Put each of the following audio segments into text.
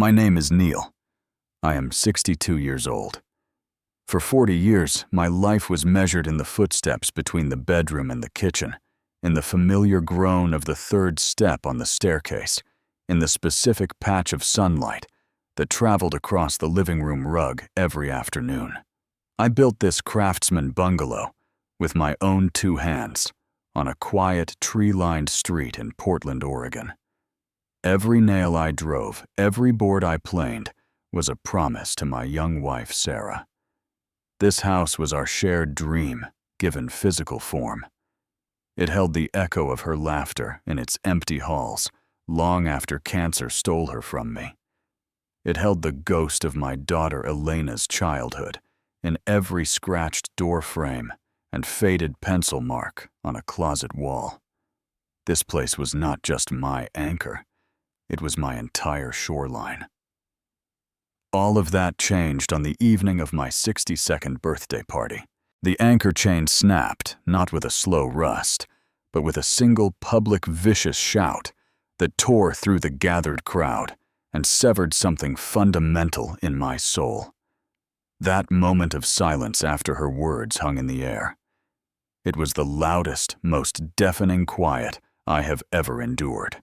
My name is Neal. I am 62 years old. For 40 years, my life was measured in the footsteps between the bedroom and the kitchen, in the familiar groan of the third step on the staircase, in the specific patch of sunlight that traveled across the living room rug every afternoon. I built this craftsman bungalow with my own 2 hands on a quiet, tree-lined street in Portland, Oregon. Every nail I drove, every board I planed, was a promise to my young wife, Sarah. This house was our shared dream, given physical form. It held the echo of her laughter in its empty halls, long after cancer stole her from me. It held the ghost of my daughter Elena's childhood in every scratched door frame and faded pencil mark on a closet wall. This place was not just my anchor. It was my entire shoreline. All of that changed on the evening of my 62nd birthday party. The anchor chain snapped, not with a slow rust, but with a single public vicious shout that tore through the gathered crowd and severed something fundamental in my soul. That moment of silence after her words hung in the air. It was the loudest, most deafening quiet I have ever endured.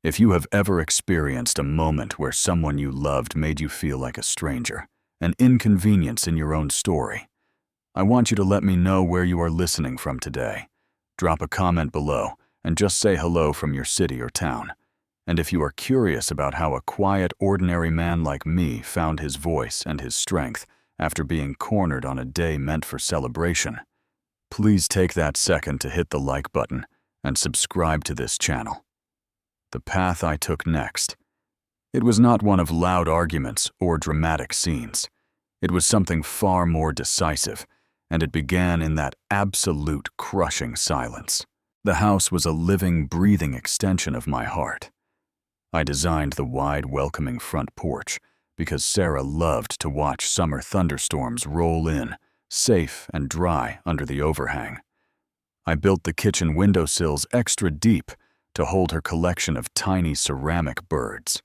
If you have ever experienced a moment where someone you loved made you feel like a stranger, an inconvenience in your own story, I want you to let me know where you are listening from today. Drop a comment below and just say hello from your city or town. And if you are curious about how a quiet, ordinary man like me found his voice and his strength after being cornered on a day meant for celebration, please take that second to hit the like button and subscribe to this channel. The path I took next. It was not one of loud arguments or dramatic scenes. It was something far more decisive, and it began in that absolute crushing silence. The house was a living, breathing extension of my heart. I designed the wide, welcoming front porch because Sarah loved to watch summer thunderstorms roll in, safe and dry under the overhang. I built the kitchen windowsills extra deep to hold her collection of tiny ceramic birds.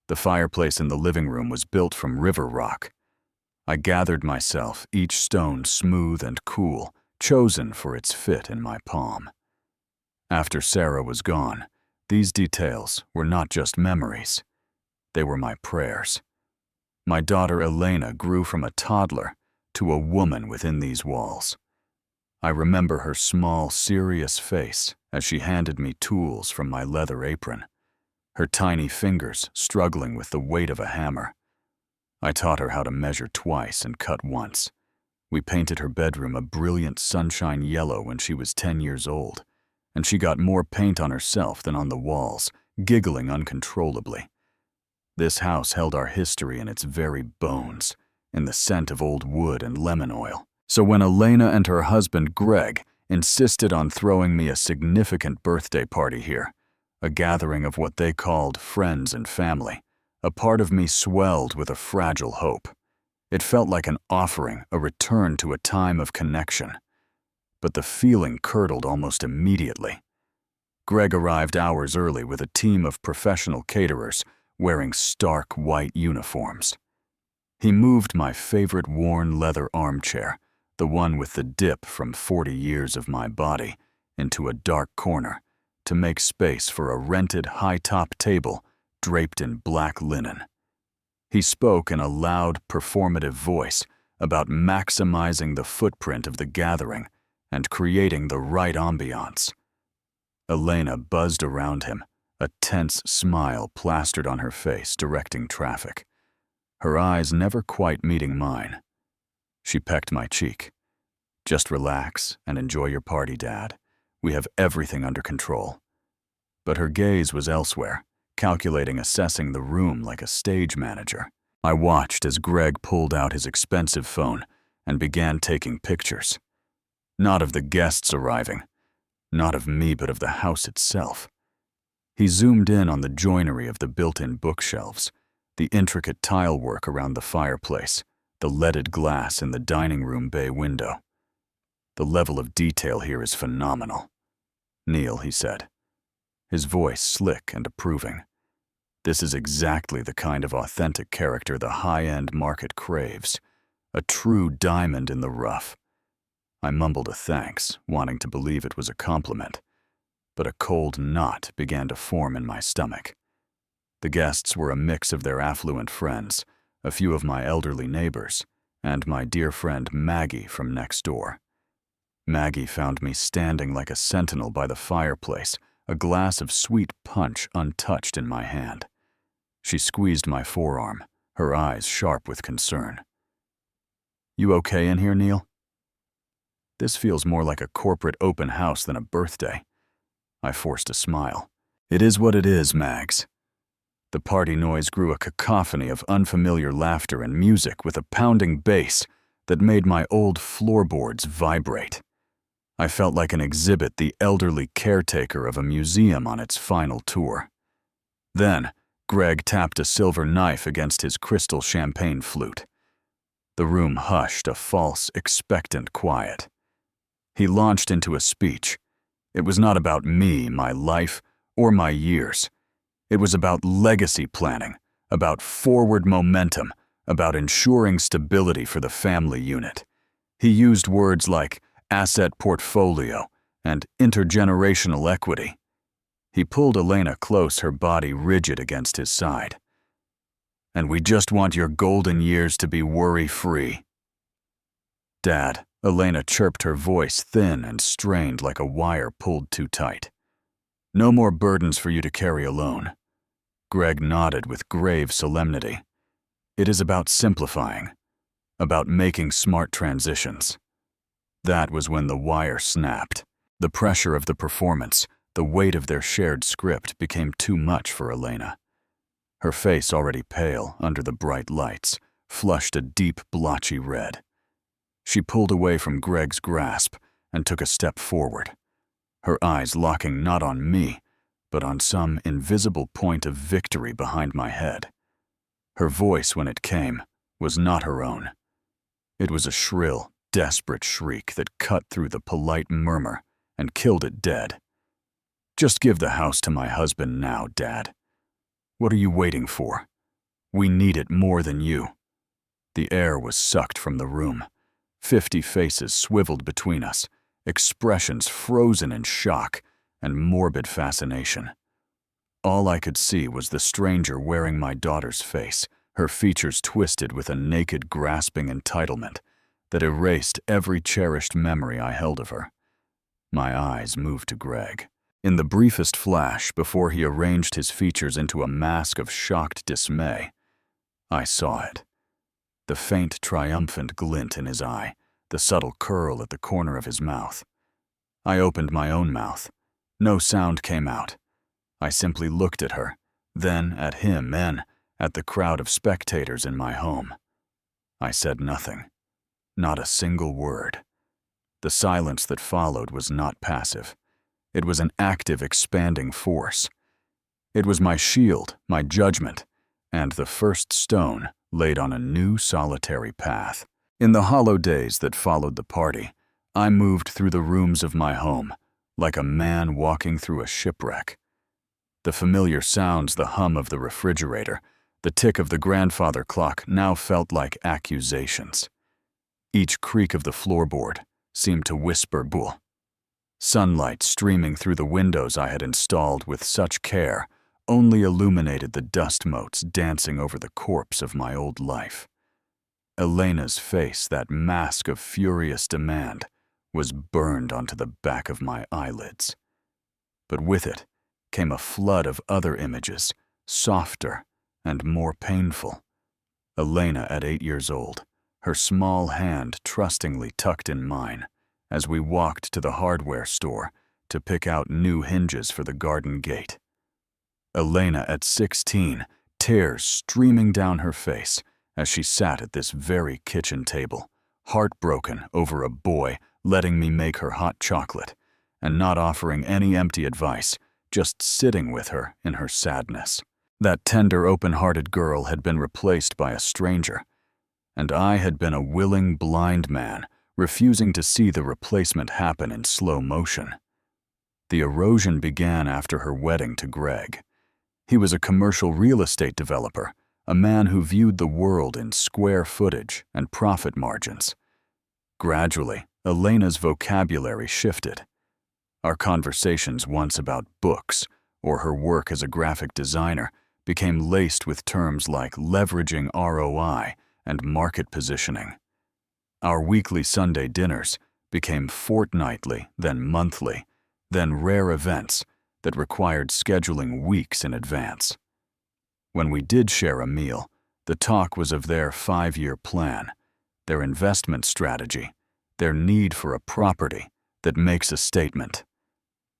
The fireplace in the living room was built from river rock. I gathered myself, each stone smooth and cool, chosen for its fit in my palm. After Sarah was gone, these details were not just memories. They were my prayers. My daughter Elena grew from a toddler to a woman within these walls. I remember her small, serious face as she handed me tools from my leather apron, her tiny fingers struggling with the weight of a hammer. I taught her how to measure twice and cut once. We painted her bedroom a brilliant sunshine yellow when she was 10 years old, and she got more paint on herself than on the walls, giggling uncontrollably. This house held our history in its very bones, in the scent of old wood and lemon oil. So when Elena and her husband Greg insisted on throwing me a significant birthday party here, a gathering of what they called friends and family, a part of me swelled with a fragile hope. It felt like an offering, a return to a time of connection. But the feeling curdled almost immediately. Greg arrived hours early with a team of professional caterers wearing stark white uniforms. He moved my favorite worn leather armchair, the one with the dip from 40 years of my body, into a dark corner to make space for a rented high-top table draped in black linen. He spoke in a loud, performative voice about maximizing the footprint of the gathering and creating the right ambiance. Elena buzzed around him, a tense smile plastered on her face, directing traffic, her eyes never quite meeting mine. She pecked my cheek. "Just relax and enjoy your party, Dad. We have everything under control." But her gaze was elsewhere, calculating, assessing the room like a stage manager. I watched as Greg pulled out his expensive phone and began taking pictures. Not of the guests arriving, not of me, but of the house itself. He zoomed in on the joinery of the built-in bookshelves, the intricate tile work around the fireplace, the leaded glass in the dining room bay window. "The level of detail here is phenomenal." "Neal," he said, his voice slick and approving, This is exactly the kind of authentic character the high-end market craves. A true diamond in the rough. I mumbled a thanks, wanting to believe it was a compliment, but a cold knot began to form in my stomach. The guests were a mix of their affluent friends, a few of my elderly neighbors, and my dear friend Maggie from next door. Maggie found me standing like a sentinel by the fireplace, a glass of sweet punch untouched in my hand. She squeezed my forearm, her eyes sharp with concern. "You okay in here, Neal?" "This feels more like a corporate open house than a birthday." I forced a smile. "It is what it is, Mags." The party noise grew a cacophony of unfamiliar laughter and music with a pounding bass that made my old floorboards vibrate. I felt like an exhibit, the elderly caretaker of a museum on its final tour. Then, Greg tapped a silver knife against his crystal champagne flute. The room hushed, a false, expectant quiet. He launched into a speech. It was not about me, my life, or my years. It was about legacy planning, about forward momentum, about ensuring stability for the family unit. He used words like asset portfolio and intergenerational equity. He pulled Elena close, her body rigid against his side. "And we just want your golden years to be worry-free." "Dad," Elena chirped, her voice thin and strained like a wire pulled too tight. "No more burdens for you to carry alone." Greg nodded with grave solemnity. "It is about simplifying, about making smart transitions." That was when the wire snapped. The pressure of the performance, the weight of their shared script became too much for Elena. Her face, already pale under the bright lights, flushed a deep, blotchy red. She pulled away from Greg's grasp and took a step forward, her eyes locking not on me, but on some invisible point of victory behind my head. Her voice, when it came, was not her own. It was a shrill, desperate shriek that cut through the polite murmur and killed it dead. "Just give the house to my husband now, Dad. What are you waiting for? We need it more than you." The air was sucked from the room. 50 faces swiveled between us, expressions frozen in shock and morbid fascination. All I could see was the stranger wearing my daughter's face, her features twisted with a naked, grasping entitlement that erased every cherished memory I held of her. My eyes moved to Greg. In the briefest flash before he arranged his features into a mask of shocked dismay, I saw it. The faint, triumphant glint in his eye, the subtle curl at the corner of his mouth. I opened my own mouth. No sound came out. I simply looked at her, then at him, then at the crowd of spectators in my home. I said nothing. Not a single word. The silence that followed was not passive. It was an active, expanding force. It was my shield, my judgment, and the first stone laid on a new solitary path. In the hollow days that followed the party, I moved through the rooms of my home, like a man walking through a shipwreck. The familiar sounds, the hum of the refrigerator, the tick of the grandfather clock now felt like accusations. Each creak of the floorboard seemed to whisper bull. Sunlight streaming through the windows I had installed with such care only illuminated the dust motes dancing over the corpse of my old life. Elena's face, that mask of furious demand, was burned onto the back of my eyelids. But with it came a flood of other images, softer and more painful. Elena at 8 years old, her small hand trustingly tucked in mine as we walked to the hardware store to pick out new hinges for the garden gate. Elena at 16, tears streaming down her face as she sat at this very kitchen table, heartbroken over a boy letting me make her hot chocolate and not offering any empty advice, just sitting with her in her sadness. That tender, open-hearted girl had been replaced by a stranger, and I had been a willing, blind man, refusing to see the replacement happen in slow motion. The erosion began after her wedding to Greg. He was a commercial real estate developer, a man who viewed the world in square footage and profit margins. Gradually, Elena's vocabulary shifted. Our conversations once about books or her work as a graphic designer became laced with terms like leveraging ROI and market positioning. Our weekly Sunday dinners became fortnightly, then monthly, then rare events that required scheduling weeks in advance. When we did share a meal, the talk was of their 5-year plan, their investment strategy, their need for a property that makes a statement.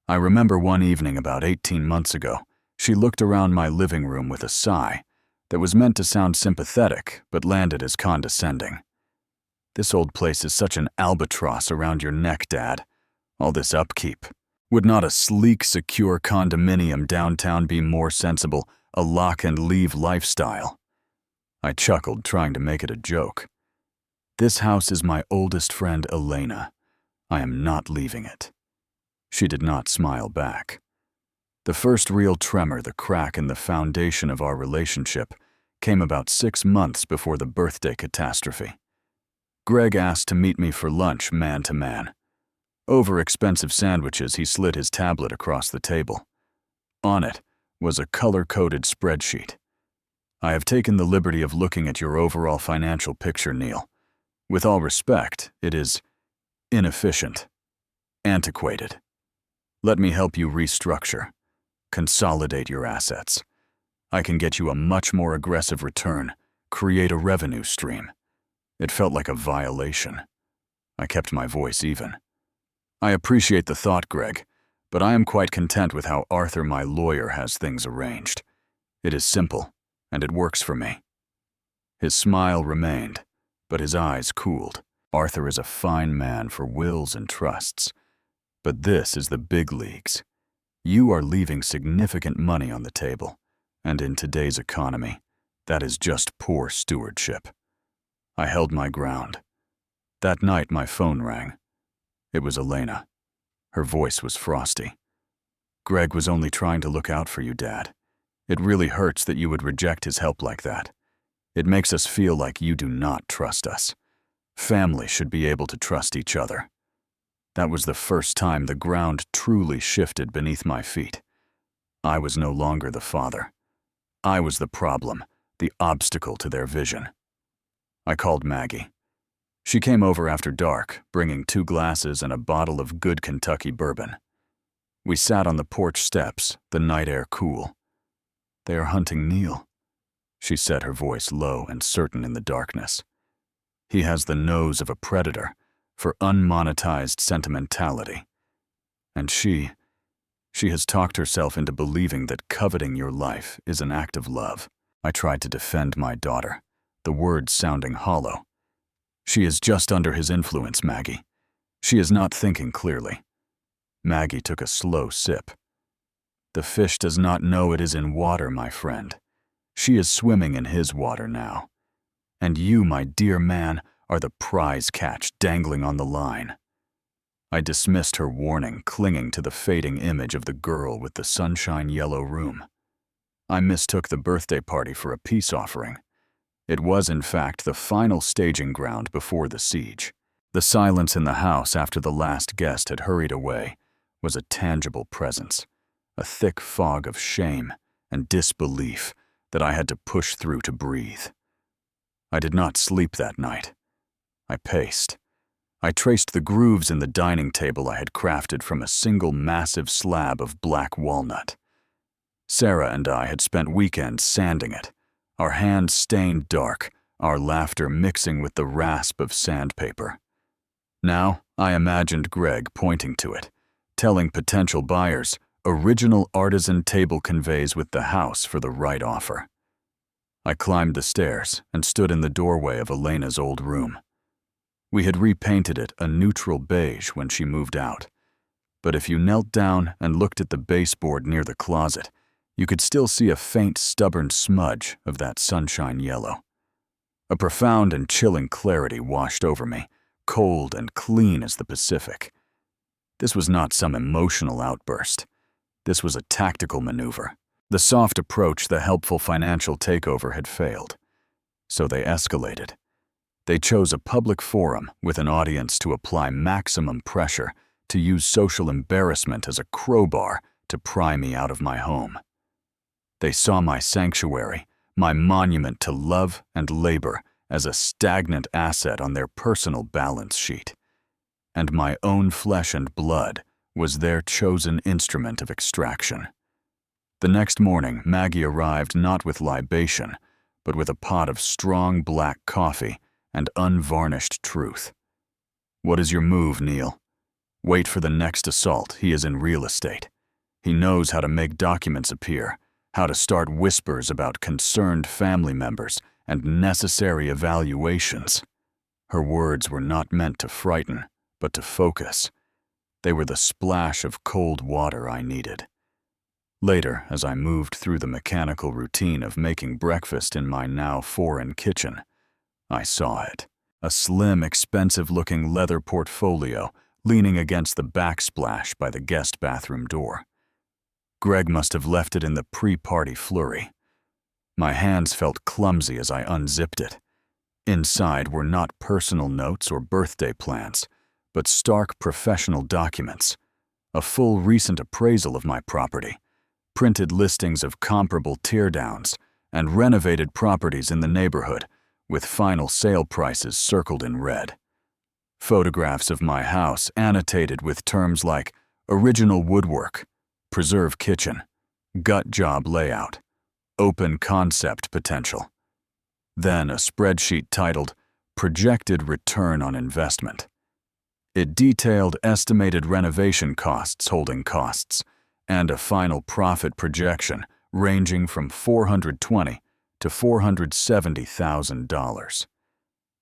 I remember one evening about 18 months ago, she looked around my living room with a sigh that was meant to sound sympathetic but landed as condescending. "This old place is such an albatross around your neck, Dad. All this upkeep. Would not a sleek, secure condominium downtown be more sensible, a lock-and-leave lifestyle?" I chuckled, trying to make it a joke. "This house is my oldest friend, Elena. I am not leaving it." She did not smile back. The first real tremor, the crack in the foundation of our relationship, came about 6 months before the birthday catastrophe. Greg asked to meet me for lunch man to man. Over expensive sandwiches, he slid his tablet across the table. On it was a color-coded spreadsheet. "I have taken the liberty of looking at your overall financial picture, Neal. With all respect, it is inefficient, antiquated. Let me help you restructure, consolidate your assets. I can get you a much more aggressive return, create a revenue stream." It felt like a violation. I kept my voice even. "I appreciate the thought, Greg, but I am quite content with how Arthur, my lawyer, has things arranged. It is simple, and it works for me." His smile remained, but his eyes cooled. "Arthur is a fine man for wills and trusts, but this is the big leagues. You are leaving significant money on the table, and in today's economy, that is just poor stewardship." I held my ground. That night, my phone rang. It was Elena. Her voice was frosty. "Greg was only trying to look out for you, Dad. It really hurts that you would reject his help like that. It makes us feel like you do not trust us. Family should be able to trust each other." That was the first time the ground truly shifted beneath my feet. I was no longer the father. I was the problem, the obstacle to their vision. I called Maggie. She came over after dark, bringing 2 glasses and a bottle of good Kentucky bourbon. We sat on the porch steps, the night air cool. "They are hunting Neal," she said, her voice low and certain in the darkness. "He has the nose of a predator for unmonetized sentimentality. And she has talked herself into believing that coveting your life is an act of love." I tried to defend my daughter, the words sounding hollow. "She is just under his influence, Maggie. She is not thinking clearly." Maggie took a slow sip. "The fish does not know it is in water, my friend. She is swimming in his water now. And you, my dear man, are the prize catch dangling on the line." I dismissed her warning, clinging to the fading image of the girl with the sunshine yellow room. I mistook the birthday party for a peace offering. It was, in fact, the final staging ground before the siege. The silence in the house after the last guest had hurried away was a tangible presence, a thick fog of shame and disbelief that I had to push through to breathe. I did not sleep that night. I paced. I traced the grooves in the dining table I had crafted from a single massive slab of black walnut. Sarah and I had spent weekends sanding it, our hands stained dark, our laughter mixing with the rasp of sandpaper. Now, I imagined Greg pointing to it, telling potential buyers, "Original artisan table conveys with the house for the right offer." I climbed the stairs and stood in the doorway of Elena's old room. We had repainted it a neutral beige when she moved out, but if you knelt down and looked at the baseboard near the closet, you could still see a faint, stubborn smudge of that sunshine yellow. A profound and chilling clarity washed over me, cold and clean as the Pacific. This was not some emotional outburst. This was a tactical maneuver, The soft approach, the helpful financial takeover had failed. So they escalated. They chose a public forum with an audience to apply maximum pressure, to use social embarrassment as a crowbar to pry me out of my home. They saw my sanctuary, my monument to love and labor, as a stagnant asset on their personal balance sheet. And my own flesh and blood was their chosen instrument of extraction. The next morning, Maggie arrived not with libation, but with a pot of strong black coffee and unvarnished truth. "What is your move, Neal? Wait for the next assault. He is in real estate. He knows how to make documents appear, how to start whispers about concerned family members and necessary evaluations." Her words were not meant to frighten, but to focus. They were the splash of cold water I needed. Later, as I moved through the mechanical routine of making breakfast in my now foreign kitchen, I saw it. A slim, expensive-looking leather portfolio leaning against the backsplash by the guest bathroom door. Greg must have left it in the pre-party flurry. My hands felt clumsy as I unzipped it. Inside were not personal notes or birthday plans, but stark professional documents. A full recent appraisal of my property, printed listings of comparable teardowns, and renovated properties in the neighborhood, with final sale prices circled in red. Photographs of my house annotated with terms like original woodwork, preserve kitchen, gut job layout, open concept potential. Then a spreadsheet titled Projected Return on Investment. It detailed estimated renovation costs, holding costs, and a final profit projection ranging from $420,000 to $470,000.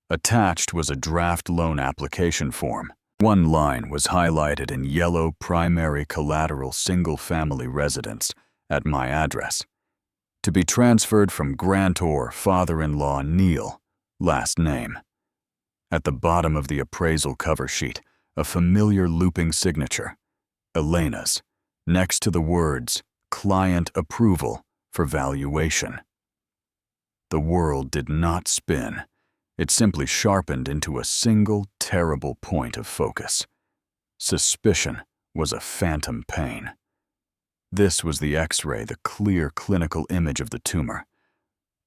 Attached was a draft loan application form. One line was highlighted in yellow primary collateral single-family residence at my address, to be transferred from grantor father-in-law Neal, last name. At the bottom of the appraisal cover sheet, a familiar looping signature, Elena's, next to the words, client approval for valuation. The world did not spin. It simply sharpened into a single terrible point of focus. Suspicion was a phantom pain. This was the X-ray, the clear clinical image of the tumor.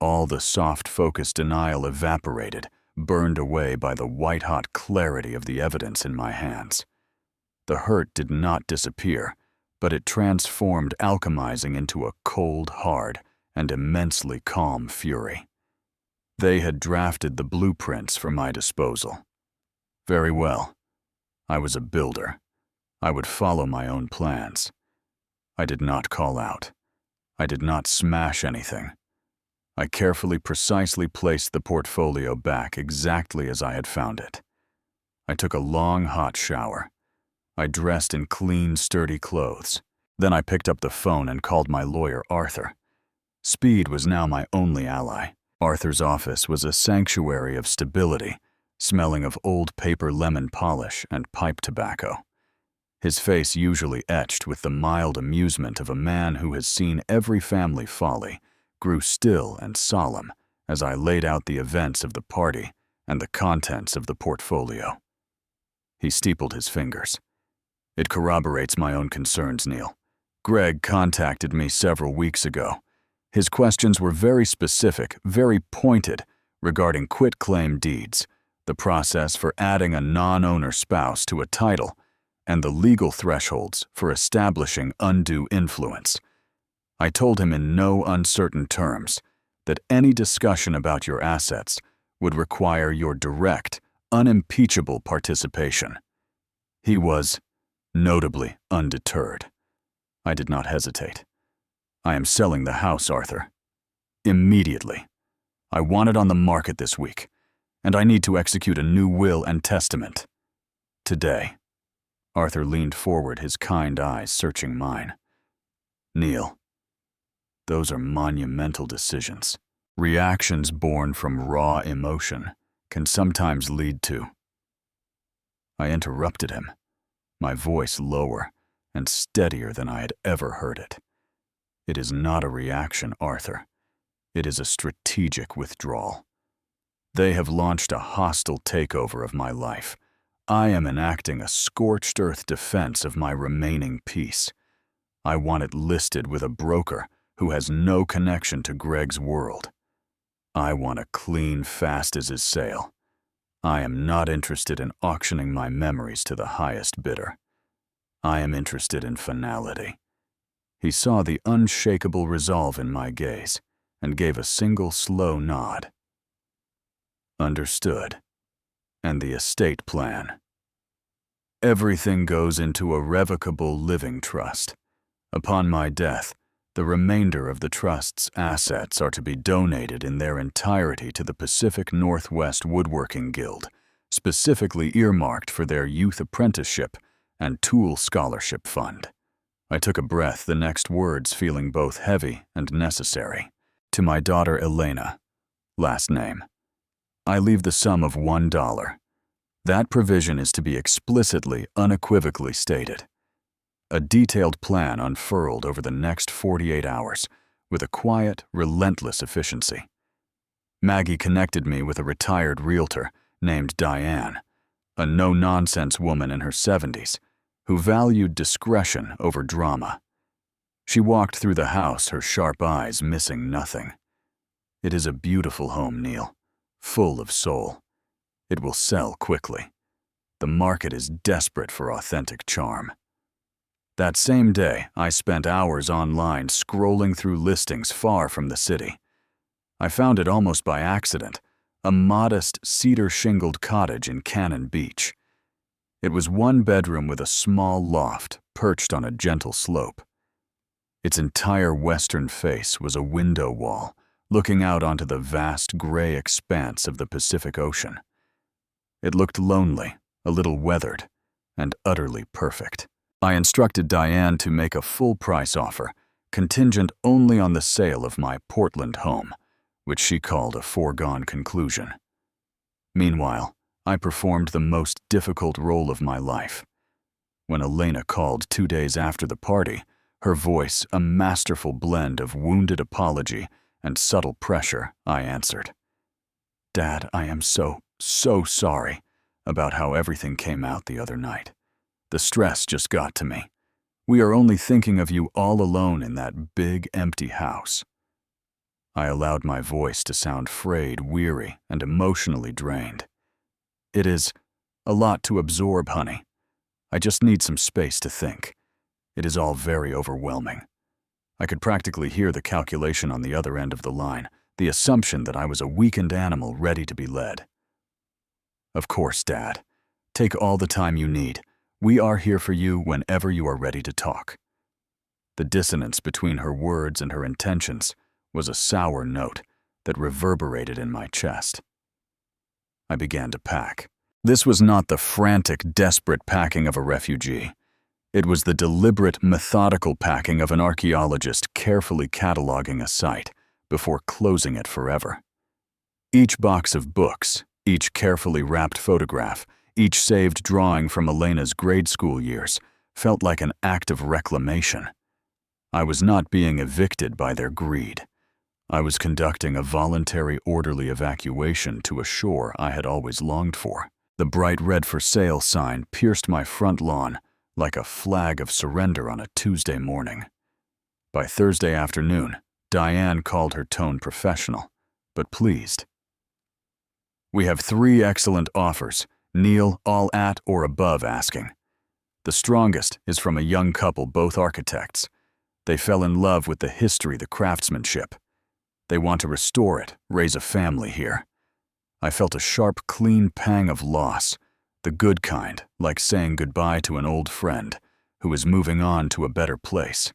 All the soft focus denial evaporated, burned away by the white-hot clarity of the evidence in my hands. The hurt did not disappear, but it transformed, alchemizing into a cold, hard, and immensely calm fury. They had drafted the blueprints for my disposal. Very well. I was a builder. I would follow my own plans. I did not call out. I did not smash anything. I carefully, precisely placed the portfolio back exactly as I had found it. I took a long, hot shower. I dressed in clean, sturdy clothes. Then I picked up the phone and called my lawyer, Arthur. Speed was now my only ally. Arthur's office was a sanctuary of stability, smelling of old paper lemon polish and pipe tobacco. His face usually etched with the mild amusement of a man who has seen every family folly, grew still and solemn as I laid out the events of the party and the contents of the portfolio. He steepled his fingers. "It corroborates my own concerns, Neal. Greg contacted me several weeks ago. His questions were very specific, very pointed, regarding quitclaim deeds, the process for adding a non-owner spouse to a title, and the legal thresholds for establishing undue influence. I told him in no uncertain terms that any discussion about your assets would require your direct, unimpeachable participation." He was notably undeterred. I did not hesitate. "I am selling the house, Arthur. Immediately. I want it on the market this week, and I need to execute a new will and testament. Today." Arthur leaned forward, his kind eyes searching mine. "Neal, those are monumental decisions. Reactions born from raw emotion can sometimes lead to—" I interrupted him, my voice lower and steadier than I had ever heard it. It is not a reaction, Arthur. It is a strategic withdrawal. They have launched a hostile takeover of my life. I am enacting a scorched earth defense of my remaining peace. I want it listed with a broker who has no connection to Greg's world. I want a clean fast as his sale. I am not interested in auctioning my memories to the highest bidder. I am interested in finality. He saw the unshakable resolve in my gaze and gave a single slow nod. Understood. And the estate plan. Everything goes into a revocable living trust. Upon my death, the remainder of the trust's assets are to be donated in their entirety to the Pacific Northwest Woodworking Guild, specifically earmarked for their youth apprenticeship and tool scholarship fund. I took a breath, the next words feeling both heavy and necessary. To my daughter Elena, last name. I leave the sum of $1. That provision is to be explicitly, unequivocally stated. A detailed plan unfurled over the next 48 hours with a quiet, relentless efficiency. Maggie connected me with a retired realtor named Diane, a no-nonsense woman in her 70s who valued discretion over drama. She walked through the house, her sharp eyes missing nothing. It is a beautiful home, Neal, full of soul. It will sell quickly. The market is desperate for authentic charm. That same day, I spent hours online scrolling through listings far from the city. I found it almost by accident, a modest cedar-shingled cottage in Cannon Beach. It was one bedroom with a small loft perched on a gentle slope. Its entire western face was a window wall, looking out onto the vast gray expanse of the Pacific Ocean. It looked lonely, a little weathered, and utterly perfect. I instructed Diane to make a full-price offer, contingent only on the sale of my Portland home, which she called a foregone conclusion. Meanwhile, I performed the most difficult role of my life. When Elena called 2 days after the party, her voice a masterful blend of wounded apology and subtle pressure, I answered. Dad, I am so sorry about how everything came out the other night. The stress just got to me. We are only thinking of you all alone in that big, empty house. I allowed my voice to sound frayed, weary, and emotionally drained. It is a lot to absorb, honey. I just need some space to think. It is all very overwhelming. I could practically hear the calculation on the other end of the line, the assumption that I was a weakened animal ready to be led. Of course, Dad. Take all the time you need. We are here for you whenever you are ready to talk. The dissonance between her words and her intentions was a sour note that reverberated in my chest. I began to pack. This was not the frantic, desperate packing of a refugee. It was the deliberate, methodical packing of an archaeologist carefully cataloging a site before closing it forever. Each box of books, each carefully wrapped photograph, each saved drawing from Elena's grade school years felt like an act of reclamation. I was not being evicted by their greed. I was conducting a voluntary, orderly evacuation to a shore I had always longed for. The bright red for sale sign pierced my front lawn like a flag of surrender on a Tuesday morning. By Thursday afternoon, Diane called her tone professional, but pleased. We have 3 excellent offers. Neal, all at or above asking. The strongest is from a young couple, both architects. They fell in love with the history, the craftsmanship. They want to restore it, raise a family here. I felt a sharp, clean pang of loss, the good kind, like saying goodbye to an old friend who is moving on to a better place.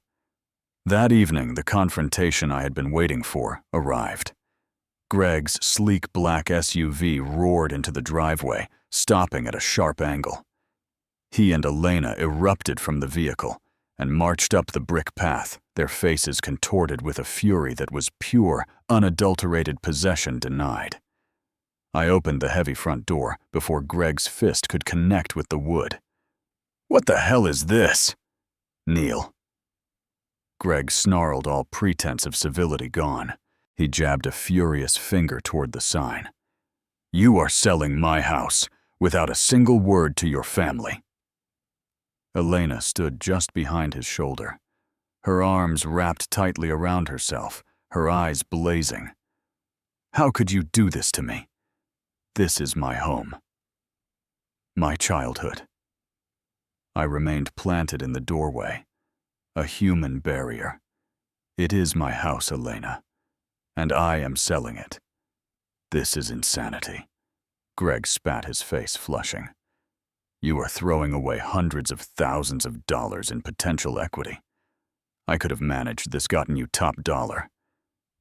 That evening, the confrontation I had been waiting for arrived. Greg's sleek black SUV roared into the driveway, stopping at a sharp angle. He and Elena erupted from the vehicle and marched up the brick path, their faces contorted with a fury that was pure, unadulterated possession denied. I opened the heavy front door before Greg's fist could connect with the wood. "What the hell is this?" Neal. Greg snarled, all pretense of civility gone. He jabbed a furious finger toward the sign. "You are selling my house without a single word to your family." Elena stood just behind his shoulder, her arms wrapped tightly around herself, her eyes blazing. "How could you do this to me? This is my home. My childhood." I remained planted in the doorway, a human barrier. "It is my house, Elena, and I am selling it. This is insanity." Greg spat, his face flushing. "You are throwing away hundreds of thousands of dollars in potential equity. I could have managed this, gotten you top dollar.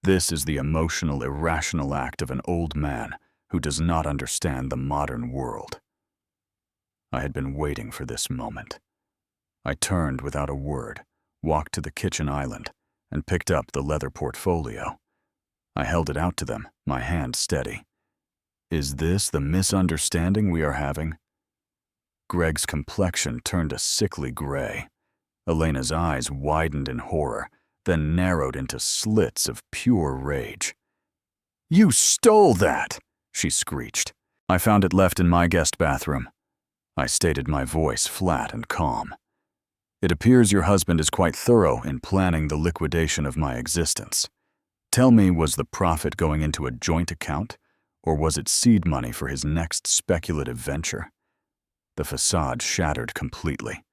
This is the emotional, irrational act of an old man who does not understand the modern world." I had been waiting for this moment. I turned without a word, walked to the kitchen island, and picked up the leather portfolio. I held it out to them, my hand steady. "Is this the misunderstanding we are having?" Greg's complexion turned a sickly gray. Elena's eyes widened in horror, then narrowed into slits of pure rage. "You stole that!" she screeched. "I found it left in my guest bathroom." I stated, my voice flat and calm. "It appears your husband is quite thorough in planning the liquidation of my existence. Tell me, was the profit going into a joint account, or was it seed money for his next speculative venture?" The facade shattered completely.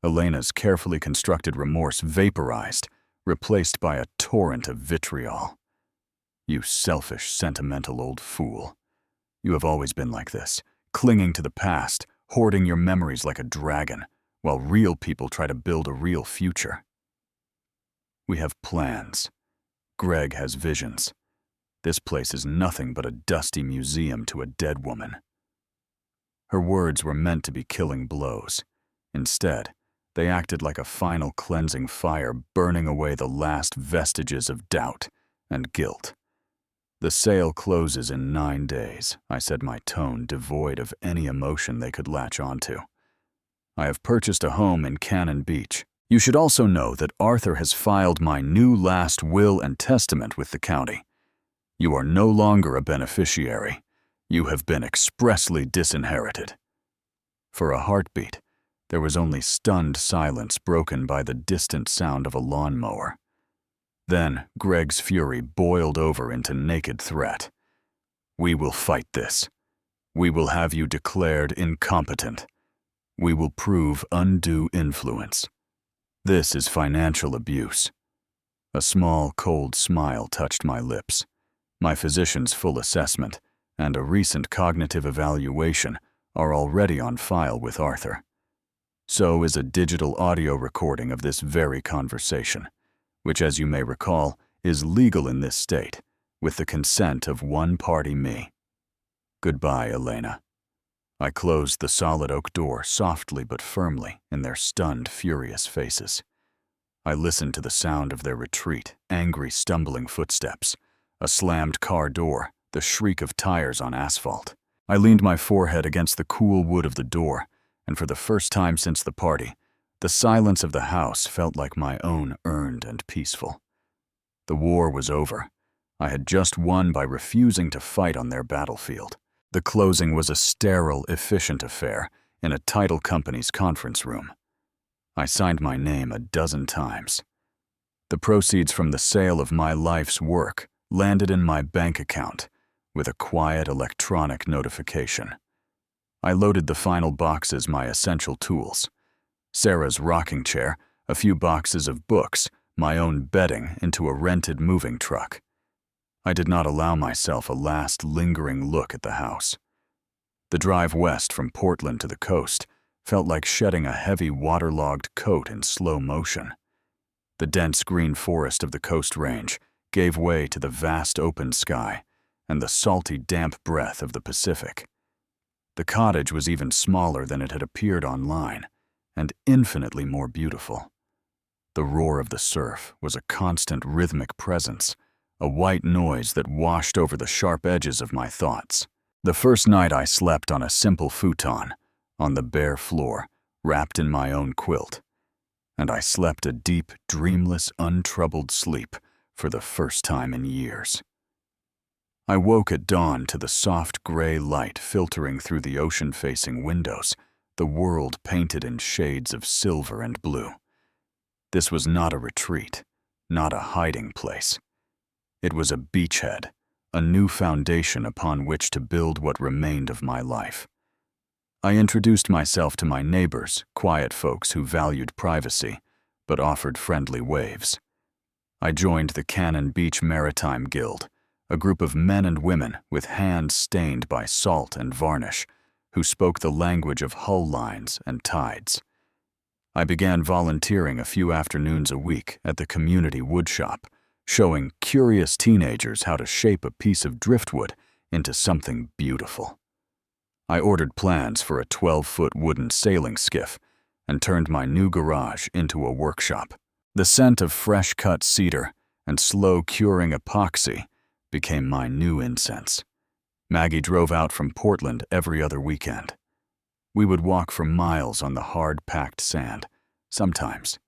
Elena's carefully constructed remorse vaporized, replaced by a torrent of vitriol. "You selfish, sentimental old fool. You have always been like this, clinging to the past, hoarding your memories like a dragon, while real people try to build a real future. We have plans. Greg has visions. This place is nothing but a dusty museum to a dead woman." Her words were meant to be killing blows. Instead, they acted like a final cleansing fire, burning away the last vestiges of doubt and guilt. "The sale closes in 9 days, I said, my tone devoid of any emotion they could latch onto. "I have purchased a home in Cannon Beach. You should also know that Arthur has filed my new last will and testament with the county. You are no longer a beneficiary. You have been expressly disinherited." For a heartbeat, there was only stunned silence broken by the distant sound of a lawnmower. Then Greg's fury boiled over into naked threat. "We will fight this. We will have you declared incompetent. We will prove undue influence. This is financial abuse." A small, cold smile touched my lips. My physician's full assessment and a recent cognitive evaluation are already on file with Arthur. So is a digital audio recording of this very conversation, which, as you may recall, is legal in this state, with the consent of one party, me. Goodbye, Elena. I closed the solid oak door softly but firmly in their stunned, furious faces. I listened to the sound of their retreat, angry, stumbling footsteps, a slammed car door, the shriek of tires on asphalt. I leaned my forehead against the cool wood of the door, and for the first time since the party, the silence of the house felt like my own, earned and peaceful. The war was over. I had just won by refusing to fight on their battlefield. The closing was a sterile, efficient affair in a title company's conference room. I signed my name a dozen times. The proceeds from the sale of my life's work landed in my bank account with a quiet electronic notification. I loaded the final boxes, my essential tools: Sarah's rocking chair, a few boxes of books, my own bedding, into a rented moving truck. I did not allow myself a last lingering look at the house. The drive west from Portland to the coast felt like shedding a heavy waterlogged coat in slow motion. The dense green forest of the Coast Range gave way to the vast open sky and the salty, damp breath of the Pacific. The cottage was even smaller than it had appeared online, and infinitely more beautiful. The roar of the surf was a constant rhythmic presence, a white noise that washed over the sharp edges of my thoughts. The first night I slept on a simple futon, on the bare floor, wrapped in my own quilt. and I slept a deep, dreamless, untroubled sleep for the first time in years. I woke at dawn to the soft gray light filtering through the ocean-facing windows, the world painted in shades of silver and blue. This was not a retreat, not a hiding place. It was a beachhead, a new foundation upon which to build what remained of my life. I introduced myself to my neighbors, quiet folks who valued privacy, but offered friendly waves. I joined the Cannon Beach Maritime Guild, a group of men and women with hands stained by salt and varnish, who spoke the language of hull lines and tides. I began volunteering a few afternoons a week at the community woodshop, showing curious teenagers how to shape a piece of driftwood into something beautiful. I ordered plans for a 12-foot wooden sailing skiff and turned my new garage into a workshop. The scent of fresh-cut cedar and slow-curing epoxy became my new incense. Maggie drove out from Portland every other weekend. We would walk for miles on the hard-packed sand, sometimes,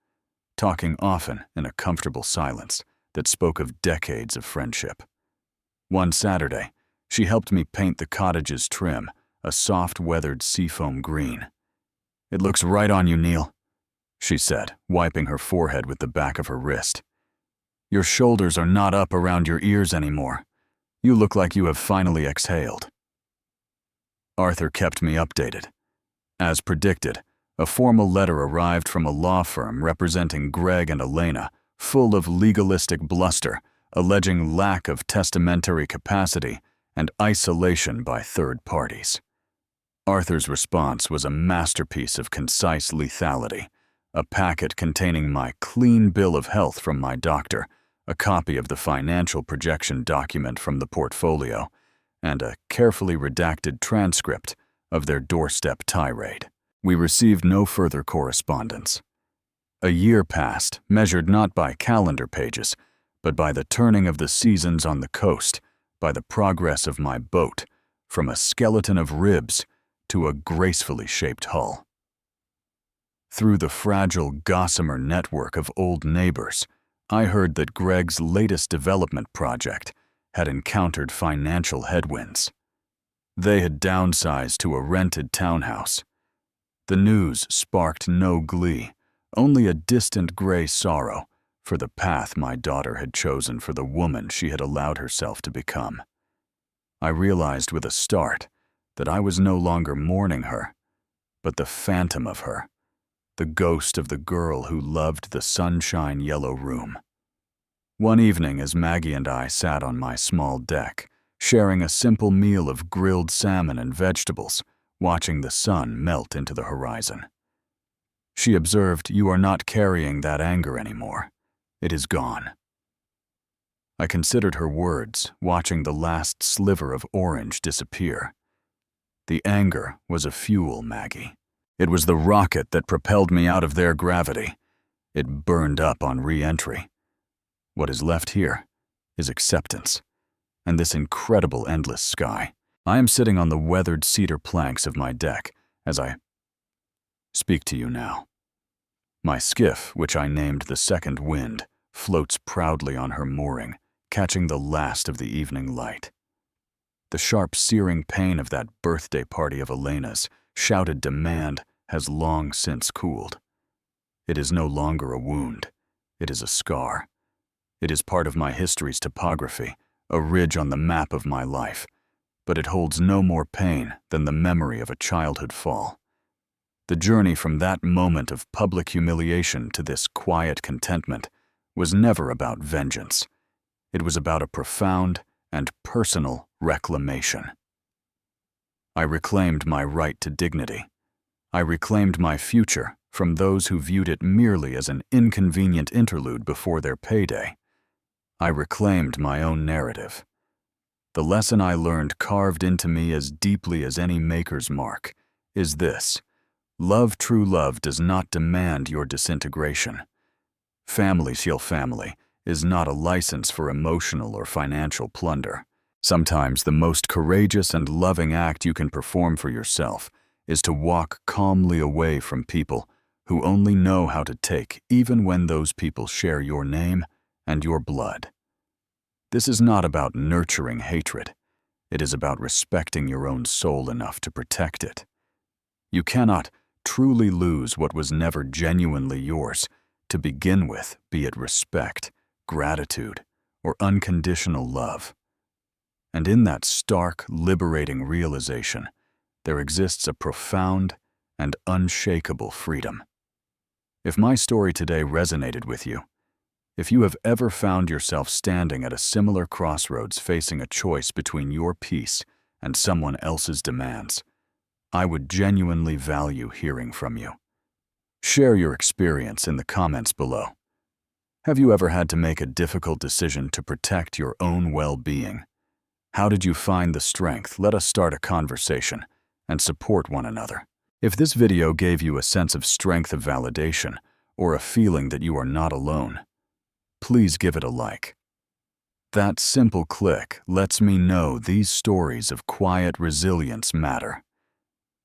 talking often in a comfortable silence that spoke of decades of friendship. One Saturday, she helped me paint the cottage's trim a soft, weathered seafoam green. "It looks right on you, Neal," she said, wiping her forehead with the back of her wrist. "Your shoulders are not up around your ears anymore. You look like you have finally exhaled." Arthur kept me updated. As predicted, a formal letter arrived from a law firm representing Greg and Elena, full of legalistic bluster, alleging lack of testamentary capacity and isolation by third parties. Arthur's response was a masterpiece of concise lethality, a packet containing my clean bill of health from my doctor, a copy of the financial projection document from the portfolio, and a carefully redacted transcript of their doorstep tirade. We received no further correspondence. A year passed, measured not by calendar pages, but by the turning of the seasons on the coast, by the progress of my boat, from a skeleton of ribs to a gracefully shaped hull. Through the fragile gossamer network of old neighbors, I heard that Greg's latest development project had encountered financial headwinds. They had downsized to a rented townhouse. The news sparked no glee, only a distant gray sorrow for the path my daughter had chosen for the woman she had allowed herself to become. I realized with a start that I was no longer mourning her, but the phantom of her, the ghost of the girl who loved the sunshine yellow room. One evening, as Maggie and I sat on my small deck, sharing a simple meal of grilled salmon and vegetables, watching the sun melt into the horizon, she observed, "You are not carrying that anger anymore. It is gone." I considered her words, watching the last sliver of orange disappear. The anger was a fuel, Maggie. It was the rocket that propelled me out of their gravity. It burned up on re-entry. What is left here is acceptance, and this incredible endless sky. I am sitting on the weathered cedar planks of my deck as I speak to you now. My skiff, which I named the Second Wind, floats proudly on her mooring, catching the last of the evening light. The sharp, searing pain of that birthday party of Elena's shouted demand has long since cooled. It is no longer a wound. It is a scar. It is part of my history's topography, a ridge on the map of my life, but it holds no more pain than the memory of a childhood fall. The journey from that moment of public humiliation to this quiet contentment was never about vengeance. It was about a profound and personal reclamation. I reclaimed my right to dignity. I reclaimed my future from those who viewed it merely as an inconvenient interlude before their payday. I reclaimed my own narrative. The lesson I learned, carved into me as deeply as any maker's mark, is this: love, true love, does not demand your disintegration. Family shall family is not a license for emotional or financial plunder. Sometimes the most courageous and loving act you can perform for yourself is to walk calmly away from people who only know how to take even when those people share your name and your blood. This is not about nurturing hatred. It is about respecting your own soul enough to protect it. You cannot truly lose what was never genuinely yours to begin with, be it respect, gratitude, or unconditional love. And in that stark, liberating realization, there exists a profound and unshakable freedom. If my story today resonated with you, if you have ever found yourself standing at a similar crossroads facing a choice between your peace and someone else's demands, I would genuinely value hearing from you. Share your experience in the comments below. Have you ever had to make a difficult decision to protect your own well-being? How did you find the strength? Let us start a conversation and support one another. If this video gave you a sense of strength of validation or a feeling that you are not alone, please give it a like. That simple click lets me know these stories of quiet resilience matter.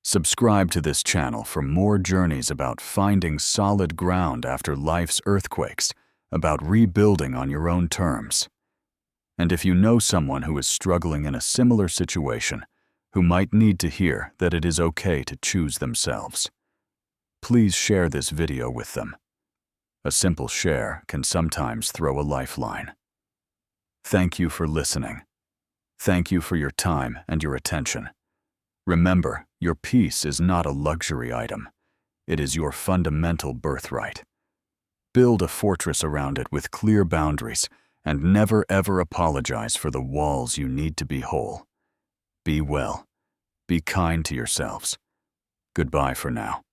Subscribe to this channel for more journeys about finding solid ground after life's earthquakes, about rebuilding on your own terms. And if you know someone who is struggling in a similar situation, who might need to hear that it is okay to choose themselves, please share this video with them. A simple share can sometimes throw a lifeline. Thank you for listening. Thank you for your time and your attention. Remember, your peace is not a luxury item. It is your fundamental birthright. Build a fortress around it with clear boundaries and never ever apologize for the walls you need to be whole. Be well. Be kind to yourselves. Goodbye for now.